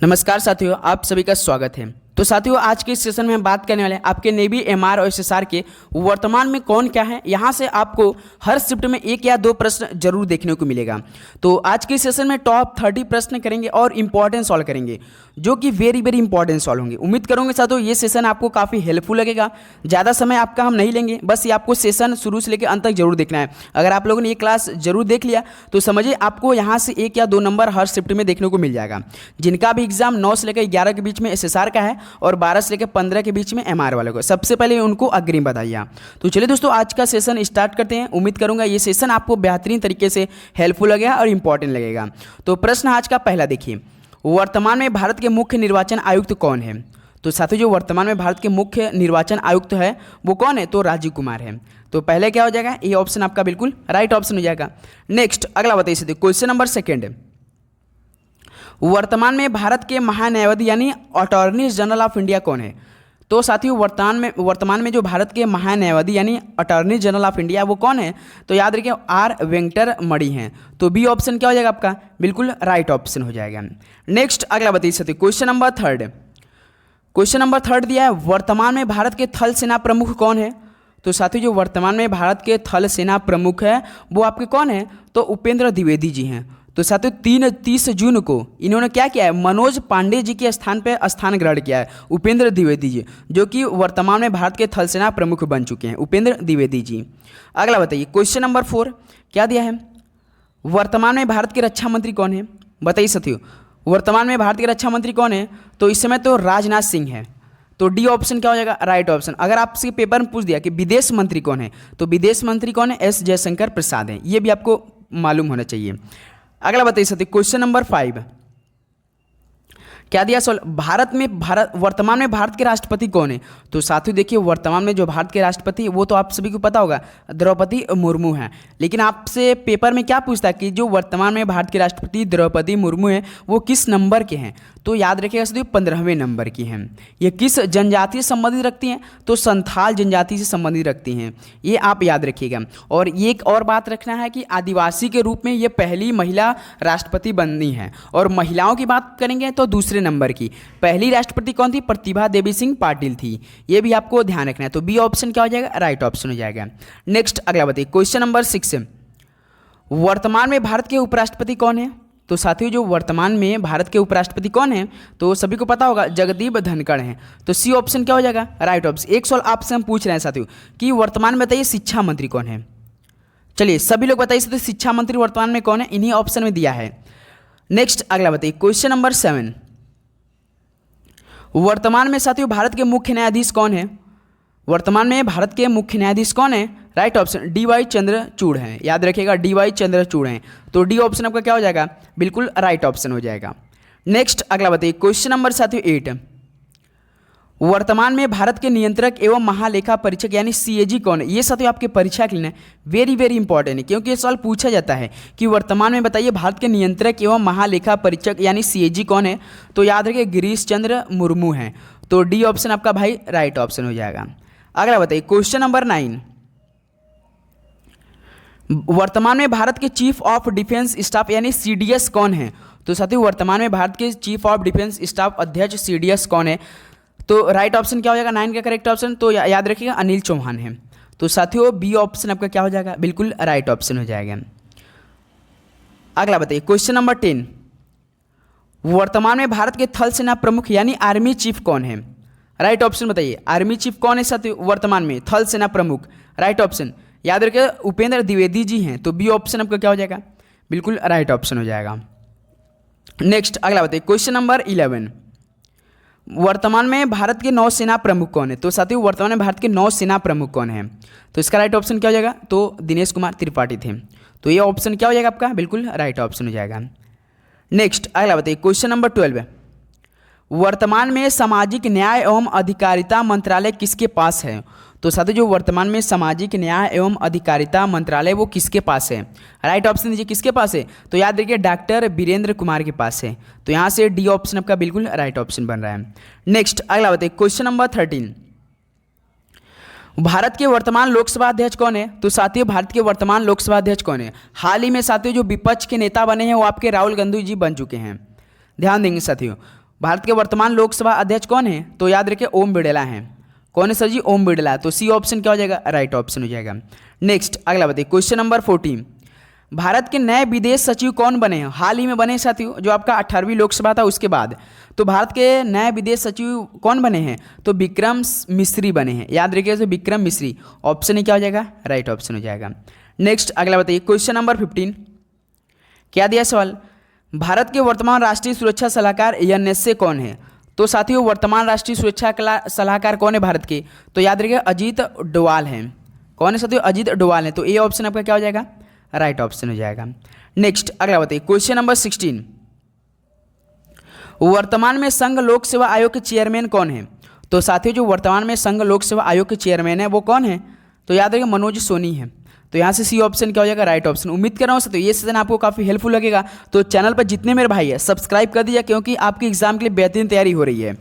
नमस्कार साथियों, आप सभी का स्वागत है। तो साथियों, आज के इस सेशन में हम बात करने वाले हैं आपके नेवी एमआर और एसएसआर के वर्तमान में कौन क्या है। यहाँ से आपको हर शिफ्ट में एक या दो प्रश्न जरूर देखने को मिलेगा। तो आज के इस सेशन में टॉप 30 प्रश्न करेंगे और इंपॉर्टेंट सॉल्व करेंगे, जो कि वेरी वेरी इंपॉर्टेंट सॉल्व होंगे। उम्मीद करूँगे साथियों ये सेशन आपको काफ़ी हेल्पफुल लगेगा। ज़्यादा समय आपका हम नहीं लेंगे, बस ये आपको सेशन शुरू से लेकर अंत तक जरूर देखना है। अगर आप लोगों ने ये क्लास जरूर देख लिया तो समझिए आपको यहाँ से एक या दो नंबर हर शिफ्ट में देखने को मिल जाएगा। जिनका भी एग्जाम 9 से लेकर 11 के बीच में एसएसआर का है और 12 से लेकर 15 के बीच में एमआर वालों को, सबसे पहले उनको अग्रिम बधाइयाँ। तो चलिए दोस्तों, आज का सेशन स्टार्ट करते हैं। उम्मीद करूंगा ये सेशन आपको बेहतरीन तरीके से हेल्पफुल लगेगा और इंपॉर्टेंट लगेगा। तो प्रश्न आज का पहला देखिए, वर्तमान में भारत के मुख्य निर्वाचन आयुक्त कौन है। तो साथियों, जो वर्तमान में भारत के मुख्य निर्वाचन आयुक्त है वो कौन है, तो राजीव कुमार है। तो पहले क्या हो जाएगा, ये ऑप्शन आपका बिल्कुल राइट ऑप्शन हो जाएगा। नेक्स्ट अगला बताइए, क्वेश्चन नंबर सेकेंड, वर्तमान में भारत के महान्यायवादी यानी अटॉर्नी जनरल ऑफ इंडिया कौन है। तो साथियों, वर्तमान में जो भारत के महान्यायवादी यानी अटॉर्नी जनरल ऑफ इंडिया वो कौन है, तो याद रखिए आर वेंकटर मणि हैं। तो बी ऑप्शन क्या हो जाएगा आपका, बिल्कुल राइट ऑप्शन हो जाएगा। नेक्स्ट अगला बताइए साथियों, क्वेश्चन नंबर थर्ड दिया है, वर्तमान में भारत के थल सेना प्रमुख कौन है। तो साथियों, जो वर्तमान में भारत के थल सेना प्रमुख है वो आपके कौन है, तो उपेंद्र द्विवेदी जी हैं। तो साथियों 30 जून को इन्होंने क्या किया है, मनोज पांडे जी के स्थान पर स्थान ग्रहण किया है उपेंद्र द्विवेदी जी, जो कि वर्तमान में भारत के थल सेना प्रमुख बन चुके हैं उपेंद्र द्विवेदी जी। अगला बताइए, क्वेश्चन नंबर 4 क्या दिया है, वर्तमान में भारत के रक्षा मंत्री कौन है। बताइए साथियों, वर्तमान में भारत के रक्षा मंत्री कौन है, तो इस समय तो राजनाथ सिंह है। तो डी ऑप्शन क्या हो जाएगा, राइट ऑप्शन। अगर आपसे पेपर में पूछ दिया कि विदेश मंत्री कौन है, तो विदेश मंत्री कौन है, एस जयशंकर प्रसाद है। ये भी आपको मालूम होना चाहिए। अगला बताइए साथियों, क्वेश्चन नंबर 5 क्या दिया, वर्तमान में भारत के राष्ट्रपति कौन है। तो साथियों देखिए, वर्तमान में जो भारत के राष्ट्रपति वो तो आप सभी को पता होगा, द्रौपदी मुर्मू हैं। लेकिन आपसे पेपर में क्या पूछता है कि जो वर्तमान में भारत के राष्ट्रपति द्रौपदी मुर्मू हैं वो किस नंबर के हैं। तो याद रखिएगा साथियों 15वें नंबर की हैं। ये किस जनजाति से संबंधित रखती हैं, तो संथाल जनजाति से संबंधित रखती हैं, ये आप याद रखिएगा। और ये एक और बात रखना है कि आदिवासी के रूप में ये पहली महिला राष्ट्रपति बनी है। और महिलाओं की बात करेंगे तो दूसरे नंबर की पहली राष्ट्रपति कौन थी, प्रतिभा देवी सिंह पाटिल थी। ये भी आपको ध्यान रखना है। तो बी ऑप्शन क्या हो जाएगा, राइट ऑप्शन हो जाएगा। नेक्स्ट अगला बताइए, क्वेश्चन नंबर 6 वर्तमान में भारत के उपराष्ट्रपति कौन है। तो साथियों, जो वर्तमान में भारत के उपराष्ट्रपति कौन है, तो सभी को पता होगा जगदीप धनखड़ हैं। तो सी ऑप्शन क्या हो जाएगा, राइट ऑप्शन। एक सवाल आपसे हम पूछ रहे हैं साथियों कि वर्तमान में बताइए शिक्षा मंत्री कौन है। चलिए सभी लोग बताइए साथियों, शिक्षा मंत्री वर्तमान में कौन है, इन्हीं ऑप्शन में दिया है। नेक्स्ट अगला बताइए, क्वेश्चन नंबर 7 वर्तमान में साथियों भारत के मुख्य न्यायाधीश कौन है। वर्तमान में भारत के मुख्य न्यायाधीश कौन है, राइट ऑप्शन डी.वाई. चंद्रचूड़ हैं। याद रखिएगा डी.वाई. चंद्रचूड़ हैं। तो डी ऑप्शन आपका क्या हो जाएगा, बिल्कुल राइट ऑप्शन हो जाएगा। नेक्स्ट अगला बताइए, क्वेश्चन नंबर साथियों 8 वर्तमान में भारत के नियंत्रक एवं महालेखा परीक्षक यानी सीएजी कौन है। ये साथियों आपके परीक्षा के लिए वेरी वेरी इंपॉर्टेंट है, क्योंकि ये सवाल पूछा जाता है कि वर्तमान में बताइए भारत के नियंत्रक एवं महालेखा परीक्षक यानी सीएजी कौन है। तो याद रखिए गिरीश चंद्र मुर्मू हैं। तो डी ऑप्शन आपका भाई राइट ऑप्शन हो जाएगा। अगला बताइए, क्वेश्चन नंबर 9 वर्तमान में भारत के चीफ ऑफ डिफेंस स्टाफ यानी सीडीएस कौन है। तो साथियों, वर्तमान में भारत के चीफ ऑफ डिफेंस स्टाफ अध्यक्ष सीडीएस कौन है। तो राइट ऑप्शन क्या हो जाएगा, 9 का करेक्ट ऑप्शन। तो याद रखिएगा अनिल चौहान है। तो साथियों बी ऑप्शन आपका क्या हो जाएगा, बिल्कुल राइट ऑप्शन हो जाएगा। अगला बताइए, क्वेश्चन नंबर 10 वर्तमान में भारत के थल सेना प्रमुख यानी आर्मी चीफ कौन है। राइट ऑप्शन बताइए, आर्मी चीफ कौन है साथियों वर्तमान में, थल सेना प्रमुख। राइट ऑप्शन याद रखिए उपेंद्र द्विवेदी जी हैं। तो बी ऑप्शन आपका क्या हो जाएगा, बिल्कुल राइट ऑप्शन हो जाएगा। नेक्स्ट अगला बताइए, क्वेश्चन नंबर 11 वर्तमान में भारत के नौसेना प्रमुख कौन है। तो साथियों, वर्तमान में भारत के नौसेना प्रमुख कौन है। तो इसका राइट ऑप्शन क्या हो जाएगा, तो दिनेश कुमार त्रिपाठी थे। तो ये ऑप्शन क्या हो जाएगा आपका, बिल्कुल राइट ऑप्शन हो जाएगा। नेक्स्ट अगला बताइए, क्वेश्चन नंबर 12 वर्तमान में सामाजिक न्याय एवं अधिकारिता मंत्रालय किसके पास है। तो साथियों, जो वर्तमान में सामाजिक न्याय एवं अधिकारिता मंत्रालय वो किसके पास है, राइट ऑप्शन दीजिए किसके पास है। तो याद रखिए डॉक्टर वीरेंद्र कुमार के पास है। तो यहाँ से डी ऑप्शन आपका बिल्कुल राइट ऑप्शन बन रहा है। नेक्स्ट अगला बताइए, क्वेश्चन नंबर 13 भारत के वर्तमान लोकसभा अध्यक्ष कौन है। तो साथियों, भारत के वर्तमान लोकसभा अध्यक्ष कौन है। हाल ही में साथियों जो विपक्ष के नेता बने हैं वो आपके राहुल गांधी जी बन चुके हैं। ध्यान देंगे साथियों, भारत के वर्तमान लोकसभा अध्यक्ष कौन है? तो याद रखिए ओम बिड़ला हैं। कौन है सर जी? ओम बिड़ला। तो सी ऑप्शन क्या हो जाएगा? राइट ऑप्शन हो जाएगा। नेक्स्ट अगला बताइए, क्वेश्चन नंबर 14। भारत के नए विदेश सचिव कौन बने हैं? हाल ही में बने साथियों, जो आपका 18वीं लोकसभा था उसके बाद। तो भारत के नए विदेश सचिव कौन बने हैं? तो विक्रम मिश्री बने हैं। याद रखिए तो विक्रम मिश्री। ऑप्शन क्या हो जाएगा? राइट ऑप्शन हो जाएगा। नेक्स्ट अगला बताइए, क्वेश्चन नंबर 15। क्या दिया सवाल? भारत के वर्तमान राष्ट्रीय सुरक्षा सलाहकार एनएसए कौन है? तो साथियों वर्तमान राष्ट्रीय सुरक्षा सलाहकार कौन है भारत के? तो याद रखिए अजीत डोवाल हैं। कौन है साथियों? अजीत डोवाल हैं। तो ए ऑप्शन आपका क्या हो जाएगा? राइट ऑप्शन हो जाएगा। नेक्स्ट अगला बताइए, क्वेश्चन नंबर 16। वर्तमान में संघ लोक सेवा आयोग के चेयरमैन कौन है? तो साथियों जो वर्तमान में संघ लोक सेवा आयोग के चेयरमैन है वो कौन है? तो याद रखिए मनोज सोनी है। तो यहाँ से सी ऑप्शन क्या हो जाएगा? Right option. उम्मीद कर रहा हूँ तो ये सेशन आपको काफ़ी हेल्पफुल लगेगा। तो चैनल पर जितने मेरे भाई है सब्सक्राइब कर दीजिए, क्योंकि आपके एग्जाम के लिए बेहतरीन तैयारी हो रही है।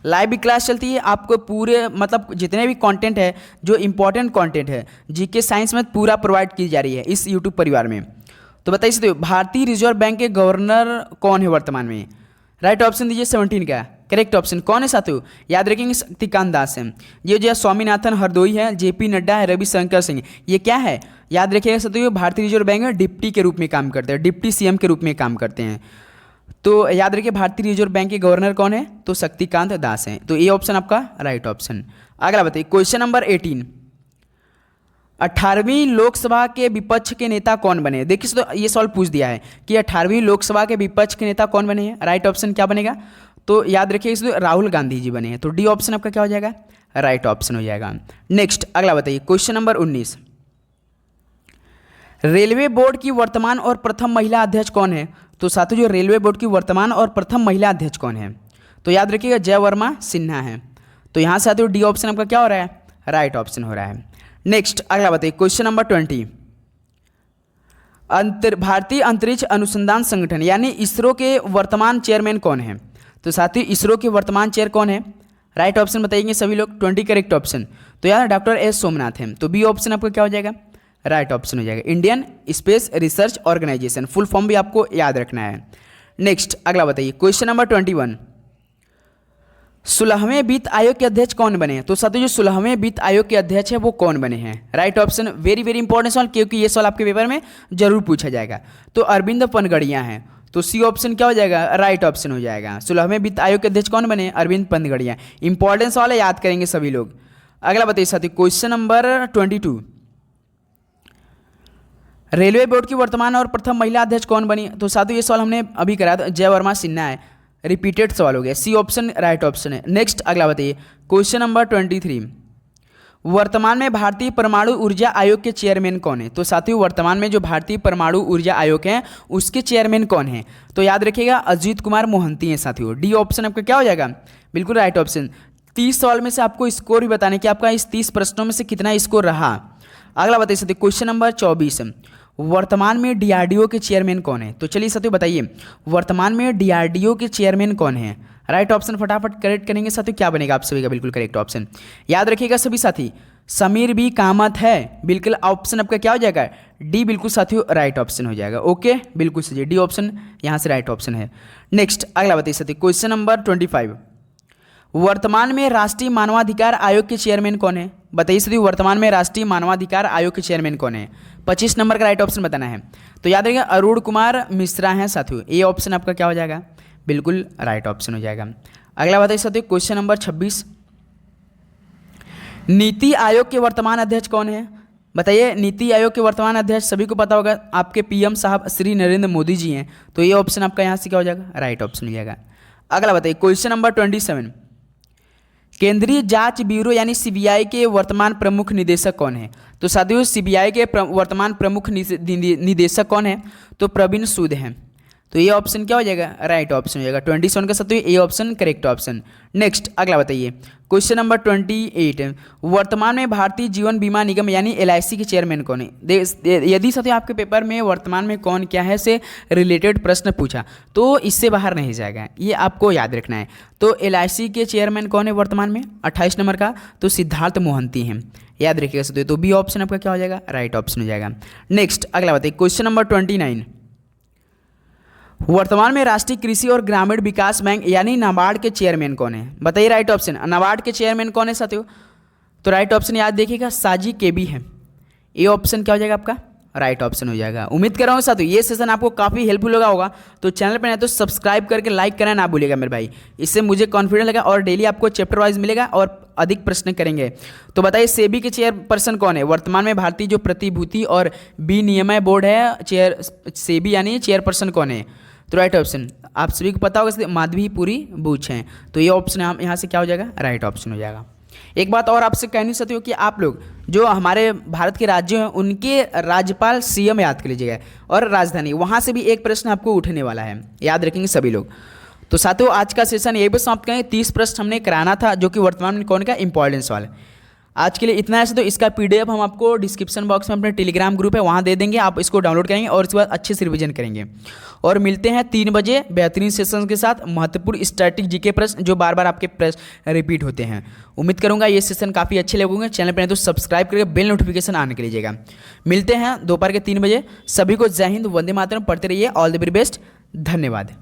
लाइव भी क्लास चलती है, आपको पूरे मतलब जितने भी कंटेंट है, जो इंपॉर्टेंट कंटेंट है जीके साइंस में पूरा प्रोवाइड की जा रही है इस यूट्यूब परिवार में। तो बताइए साथियों भारतीय रिजर्व बैंक के गवर्नर कौन है वर्तमान में? राइट ऑप्शन दीजिए 17 का करेक्ट ऑप्शन। कौन है साथियों? याद रखेंगे शक्तिकांत दास हैं। ये जो है स्वामीनाथन हरदोई है, जेपी नड्डा है, रविशंकर सिंह। ये क्या है? याद रखिएगा साथियों भारतीय रिजर्व बैंक में डिप्टी के रूप में काम करते हैं, डिप्टी सीएम के रूप में काम करते हैं। तो याद रखिए भारतीय रिजर्व बैंक के गवर्नर कौन है? तो शक्तिकांत दास हैं। तो ये ऑप्शन आपका राइट ऑप्शन। अगला बताइए, क्वेश्चन नंबर 18। 18वीं लोकसभा के विपक्ष के नेता कौन बने? देखिए तो ये सवाल पूछ दिया है कि 18वीं लोकसभा के विपक्ष के नेता कौन बने हैं। राइट ऑप्शन क्या बनेगा? तो याद रखिए इसमें राहुल गांधी जी बने हैं। तो डी ऑप्शन आपका क्या हो जाएगा? राइट ऑप्शन हो जाएगा। नेक्स्ट अगला बताइए, क्वेश्चन नंबर 19। रेलवे बोर्ड की वर्तमान और प्रथम महिला अध्यक्ष कौन है? तो साथियों जो रेलवे बोर्ड की वर्तमान और प्रथम महिला अध्यक्ष कौन है? तो याद रखिएगा जयवर्मा सिन्हा है। तो यहाँ से साथियों डी ऑप्शन आपका क्या हो रहा है? राइट ऑप्शन हो रहा है। नेक्स्ट अगला बताइए, क्वेश्चन नंबर 20। भारतीय अंतरिक्ष अनुसंधान संगठन यानी इसरो के वर्तमान चेयरमैन कौन है? तो साथियों इसरो के वर्तमान चेयर कौन है? राइट ऑप्शन बताएंगे सभी लोग। 20 करेक्ट ऑप्शन। तो यार डॉक्टर एस सोमनाथ हैं। तो बी ऑप्शन आपका क्या हो जाएगा? राइट ऑप्शन हो जाएगा। Indian Space Research Organisation, full form भी आपको याद रखना है। नेक्स्ट अगला बताइए, क्वेश्चन नंबर 21। 16वें वित्त आयोग के अध्यक्ष कौन बने हैं? तो साथियों जो 16वें वित्त आयोग के अध्यक्ष है वो कौन बने हैं? Right option. Very very important सवाल, क्योंकि ये सवाल आपके पेपर में जरूर पूछा जाएगा। तो अरविंद पनगड़िया हैं। तो सी ऑप्शन क्या हो जाएगा? राइट ऑप्शन हो जाएगा। 16वें वित्त आयोग के अध्यक्ष कौन बने? अरविंद पनगड़िया। इंपॉर्टेंट सवाल है, याद करेंगे सभी लोग। अगला बताइए साथियों, क्वेश्चन नंबर 22। रेलवे बोर्ड की वर्तमान और प्रथम महिला अध्यक्ष कौन बनी? तो साथियों ये सवाल हमने अभी करा था, जयवर्मा सिन्हा है। रिपीटेड सवाल हो गया। सी ऑप्शन राइट ऑप्शन है। नेक्स्ट अगला बताइए, क्वेश्चन नंबर 23। वर्तमान में भारतीय परमाणु ऊर्जा आयोग के चेयरमैन कौन है? तो साथियों वर्तमान में जो भारतीय परमाणु ऊर्जा आयोग है उसके चेयरमैन कौन है? तो याद रखिएगा अजीत कुमार मोहंती हैं साथियों। डी ऑप्शन आपका क्या हो जाएगा? बिल्कुल राइट ऑप्शन। 30 सवाल में से आपको स्कोर भी बताने कि आपका इस 30 प्रश्नों में से कितना स्कोर रहा। अगला बताइए साथियों, क्वेश्चन नंबर 24। वर्तमान में डीआरडीओ के चेयरमैन कौन है? तो चलिए साथियों बताइए वर्तमान में डीआरडीओ के चेयरमैन कौन है? राइट ऑप्शन फटाफट करेक्ट करेंगे साथियों, क्या बनेगा आप सभी का? बिल्कुल करेक्ट ऑप्शन। याद रखिएगा सभी साथी, समीर बी कामत है। बिल्कुल ऑप्शन आपका क्या हो जाएगा? डी बिल्कुल साथियों राइट ऑप्शन हो जाएगा। ओके बिल्कुल सही, डी ऑप्शन यहाँ से राइट ऑप्शन है। नेक्स्ट अगला बताइए साथियों, क्वेश्चन नंबर 25। वर्तमान में राष्ट्रीय मानवाधिकार आयोग के चेयरमैन कौन है? बताइए साथियों वर्तमान में राष्ट्रीय मानवाधिकार आयोग के चेयरमैन कौन है? 25 नंबर का राइट ऑप्शन बताना है। तो याद रखिएगा अरुण कुमार मिश्रा हैं साथियों। ए ऑप्शन आपका क्या हो जाएगा? बिल्कुल राइट ऑप्शन हो जाएगा। अगला बताइए साथियों, क्वेश्चन नंबर 26। नीति आयोग के वर्तमान अध्यक्ष कौन है? बताइए नीति आयोग के वर्तमान अध्यक्ष सभी को पता होगा, आपके पीएम साहब श्री नरेंद्र मोदी जी हैं। तो ये ऑप्शन आपका यहाँ से क्या हो जाएगा? राइट ऑप्शन हो जाएगा। अगला बताइए क्वेश्चन नंबर 27। केंद्रीय जांच ब्यूरो यानी सीबीआई के वर्तमान प्रमुख निदेशक कौन है? तो साथियों सीबीआई के वर्तमान प्रमुख निदेशक कौन है? तो प्रवीण सूद हैं। तो ये ऑप्शन क्या हो जाएगा? राइट ऑप्शन हो जाएगा। 27 का साथियों A option correct option. Next अगला बताइए क्वेश्चन नंबर 28। वर्तमान में भारतीय जीवन बीमा निगम यानी एलआईसी के चेयरमैन कौन है? यदि साथियों आपके पेपर में वर्तमान में कौन क्या है से रिलेटेड प्रश्न पूछा तो इससे बाहर नहीं जाएगा, ये आपको याद रखना है। तो एलआईसी के चेयरमैन कौन है वर्तमान में? 28 नंबर का तो सिद्धार्थ मोहंती हैं, याद रखिएगा साथियों। तो बी ऑप्शन आपका क्या हो जाएगा? राइट ऑप्शन हो जाएगा। नेक्स्ट अगला बताइए क्वेश्चन नंबर 29। वर्तमान में राष्ट्रीय कृषि और ग्रामीण विकास बैंक यानी नाबार्ड के चेयरमैन कौन है? बताइए राइट ऑप्शन। नाबार्ड के चेयरमैन कौन है साथियों? तो राइट ऑप्शन याद देखिएगा, साजी केबी है। ये ऑप्शन क्या हो जाएगा आपका? राइट ऑप्शन हो जाएगा। उम्मीद कर रहा हूँ साथियों ये सेशन आपको काफ़ी हेल्पफुल होगा। तो चैनल पर नहीं तो सब्सक्राइब करके लाइक करना ना भूलिएगा मेरे भाई, इससे मुझे कॉन्फिडेंस लगा और डेली आपको चैप्टर वाइज मिलेगा और अधिक प्रश्न करेंगे। तो बताइए सेबी के चेयरपर्सन कौन है? वर्तमान में भारतीय जो प्रतिभूति और विनिमय बोर्ड है सेबी यानी चेयरपर्सन कौन है? तो राइट ऑप्शन आप सभी को पता होगा, माधवी पुरी बुच हैं। तो ये ऑप्शन यहाँ से क्या हो जाएगा? राइट ऑप्शन हो जाएगा। एक बात और आपसे कहनी चाहती हूँ कि आप लोग जो हमारे भारत के राज्य हैं उनके राज्यपाल सीएम याद कर लीजिएगा और राजधानी, वहाँ से भी एक प्रश्न आपको उठने वाला है, याद रखेंगे सभी लोग। तो साथियों आज का सेशन यही पर समाप्त करेंगे। 30 प्रश्न हमने कराना था जो कि वर्तमान में कौन का इंपॉर्टेंस वाला। आज के लिए इतना है। तो इसका पीडीएफ हम आपको डिस्क्रिप्शन बॉक्स में अपने टेलीग्राम ग्रुप है वहाँ दे देंगे, आप इसको डाउनलोड करेंगे और उसके बाद अच्छे से रिवीजन करेंगे। और मिलते हैं 3 बजे बेहतरीन सेशन के साथ, महत्वपूर्ण स्टैटिक जीके प्रश्न जो बार बार आपके प्रश्न रिपीट होते हैं। उम्मीद करूंगा ये सेशन काफ़ी अच्छे लगेंगे। चैनल पर नहीं तो सब्सक्राइब करके बेल नोटिफिकेशन आने के लीजिएगा। मिलते हैं दोपहर के 3 बजे। सभी को जय हिंद, वंदे मातरम, पढ़ते रहिए। ऑल द वेरी बेस्ट, धन्यवाद।